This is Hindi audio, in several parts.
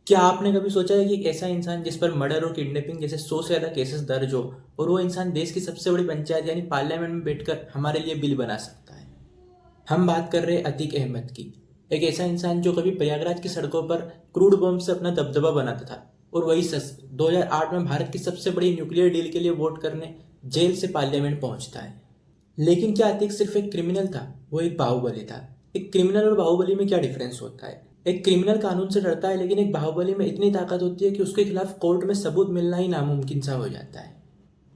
क्या आपने कभी सोचा है कि एक ऐसा इंसान जिस पर मर्डर और किडनैपिंग जैसे 100 से ज़्यादा केसेस दर्ज हो और वो इंसान देश की सबसे बड़ी पंचायत यानी पार्लियामेंट में बैठकर हमारे लिए बिल बना सकता है। हम बात कर रहे हैं अतीक अहमद की। एक ऐसा इंसान जो कभी प्रयागराज की सड़कों पर क्रूड बम से अपना दबदबा बनाता था और वही सच 2008 में भारत की सबसे बड़ी न्यूक्लियर डील के लिए वोट करने जेल से पार्लियामेंट पहुंचता है। लेकिन क्या अतीक सिर्फ एक क्रिमिनल था? वो एक बाहुबली था। एक क्रिमिनल और बाहुबली में क्या डिफरेंस होता है? एक क्रिमिनल कानून से डरता है, लेकिन एक बाहुबली में इतनी ताकत होती है कि उसके खिलाफ कोर्ट में सबूत मिलना ही नामुमकिन सा हो जाता है।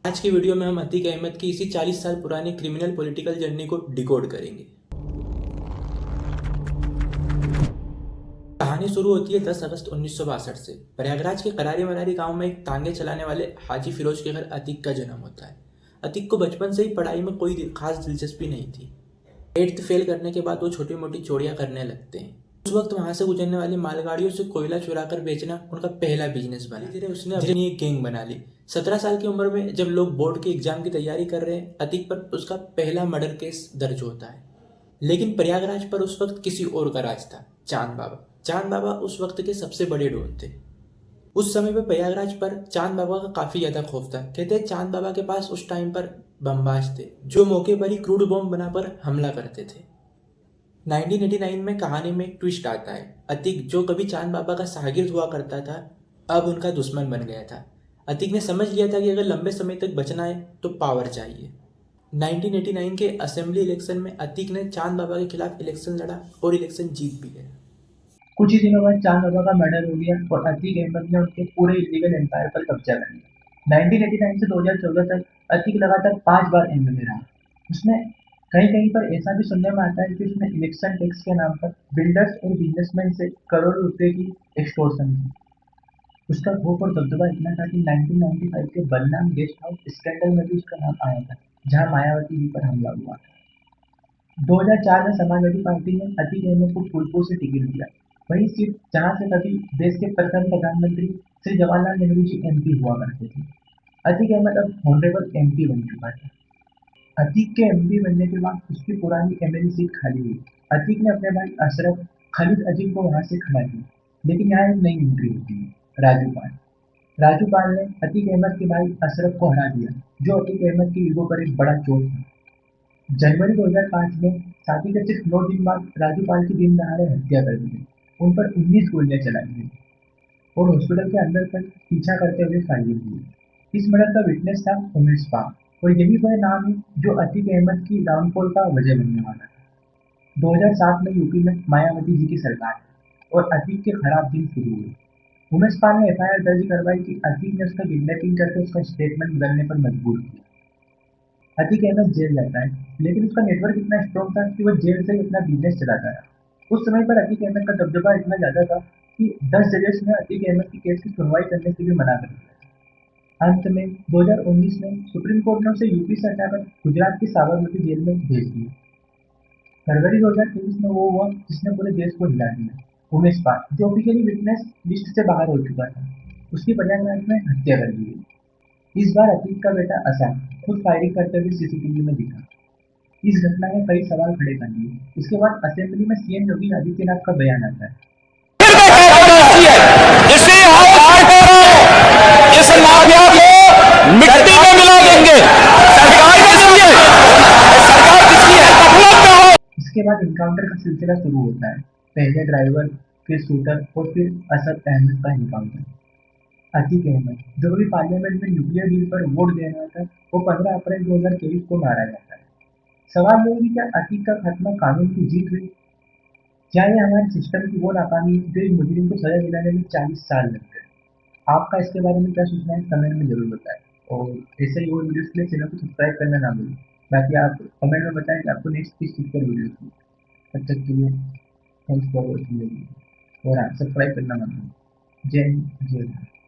आज की वीडियो में हम अतीक अहमद की इसी 40 साल पुरानी क्रिमिनल पॉलिटिकल जर्नी को डिकोड करेंगे। कहानी शुरू होती है 10 अगस्त 1962 से। प्रयागराज के करारी मरारी गांव में एक तांगे चलाने वाले हाजी फिरोज के घर अतीक का जन्म होता है। अतीक को बचपन से ही पढ़ाई में कोई खास दिलचस्पी नहीं थी। 8th फेल करने के बाद वो छोटी मोटी चोरियां करने लगते हैं। उस वक्त वहां से गुजरने वाली मालगाड़ियों से कोयला चुरा कर बेचना उनका पहला बिजनेस बना। धीरे धीरे उसने अपनी एक गैंग बना ली। 17 साल की उम्र में जब लोग बोर्ड के एग्जाम की तैयारी कर रहे हैं, अतीक पर उसका पहला मर्डर केस दर्ज होता है। लेकिन प्रयागराज पर उस वक्त किसी और का राज था, चांद बाबा। चांद बाबा उस वक्त के सबसे बड़े डॉन थे। उस समय पे प्रयागराज पर चांद बाबा का काफी ज्यादा खौफ था। कहते हैं चांद बाबा के पास उस टाइम पर बमबाज थे जो मौके पर ही क्रूड बम बनाकर हमला करते थे। 1989 में कहानी में एक ट्विस्ट आता है। अतीक जो कभी चांद बाबा का शागिर्द हुआ करता था, अब उनका दुश्मन बन गया था। अतीक ने समझ लिया था कि अगर लंबे समय तक बचना है तो पावर चाहिए। 1989 के असेंबली इलेक्शन में अतीक ने चांद बाबा के खिलाफ इलेक्शन लड़ा और इलेक्शन जीत भी गया। कुछ ही दिनों बाद चांद बाबा का मर्डर हो गया और अतीक अहमद ने उनके पूरे इलीगल एम्पायर पर कब्जा कर लिया। 1989 से 2014 तक अतीक लगातार 5 बार एमएलए रहा। उसने कहीं कहीं पर ऐसा भी सुनने में आता है कि उसने इलेक्शन टैक्स के नाम पर बिल्डर्स और बिजनेसमैन से करोड़ों रुपए की एक्सटॉर्शन की। उसका खौफ और दबदबा इतना था कि 1995 के बलनाम गेस्ट हाउस स्कैंडल में भी उसका नाम आया था, जहां मायावती जी पर हमला हुआ। 2004 में समाजवादी पार्टी ने अतीक अहमद को फूलपुर से टिकट दिया। वही सीट जहां से कभी देश के प्रथम प्रधानमंत्री श्री जवाहरलाल नेहरू जी एमपी हुआ करते थे। अतीक अहमद अब ऑनरेबल एमपी बन चुका है। अतीक के एमपी बनने के बाद उसकी पुरानी एमएलए सीट खाली हुई। अतीक ने अपने भाई अशरफ खालिद अजीम को वहां से खड़ा किया। लेकिन यहाँ एक नई एंट्री होती है, राजू पाल। राजू पाल ने अतीक अहमद के भाई अशरफ को हरा दिया, जो अतीक अहमद की ईगो पर एक बड़ा चोट था। जनवरी 2005 में शादी के सिर्फ 9 दिन बाद राजू पाल की दिन दहाड़े हत्या कर दी गई। उन पर 19 गोलियां चलाई गई और हॉस्पिटल के अंदर तक पीछा करते हुए फायरिंग हुई। इस मर्डर का विटनेस था उमेश पाल और यही वह नाम है जो अतीक अहमद की डाउनफॉल का वजह बनने वाला था। 2007 में यूपी में मायावती जी की सरकार है और अतीक के खराब दिन शुरू हुए। उमेश पाल ने एफआईआर दर्ज करवाई कि अतीक ने उसका किडनैपिंग करके उसका स्टेटमेंट बदलने पर मजबूर किया। अतीक अहमद जेल जाता है, लेकिन उसका नेटवर्क इतना स्ट्रॉन्ग था कि वो जेल से ही अपना बिजनेस चलाता रहा। उस समय पर अतीक अहमद का दबदबा इतना ज्यादा था कि 10 जजेस ने अतीक अहमद की केस की सुनवाई करने से भी मना कर दिया। अंत में 2019 में सुप्रीम कोर्ट ने उसे यूपी से हटाकर गुजरात की साबरमती जेल में भेज दिया। फरवरी 2023 में वो हुआ जिसने पूरे देश को हिला दिया। उमेश पाल, जो ऑफिशियली विटनेस लिस्ट से बाहर हो चुका था, उसकी प्रयागराज में हत्या कर दी गई। इस बार अतीक का बेटा असान खुद फायरिंग करते हुए सीसीटीवी में दिखा। इस घटना ने कई सवाल खड़े कर दिए। इसके बाद असेंबली में सीएम योगी आदित्यनाथ का बयान आता है। इसी इस माफिया को मिट्टी में मिला देंगे। सरकार किसकी है? सरकार किसकी है? गफलत में हो। इसके बाद इनकाउंटर का सिलसिला शुरू होता है। पहले ड्राइवर, फिर शूटर और फिर असद अहमद का इनकाउंटर। अतीक अहमद, जो भी पार्लियामेंट में न्यूक्लियर डील पर वोट दे रहा था, वो 15 अप्रैल 2023 को मारा जाता है। सवाल ये है कि क्या अतीक का खात्मा कानून की जीत हुई? क्या ये हमारे सिस्टम की वो नाकामी जो एक मुजरिम को सजा दिलाने में 40 साल लग गए? आपका इसके बारे में क्या सोचना है, कमेंट में जरूर बताएं। और ऐसे ही और वीडियोस के लिए चैनल को सब्सक्राइब करना ना भूलें। बाकी आप कमेंट में बताएं कि आपको नेक्स्ट किस चीज़ पर वीडियो चाहिए। तब तक के लिए थैंक्स फॉर वॉचिंग वीडियो और हाँ, सब्सक्राइब करना मत भूलें। जय हिंद, जय भारत।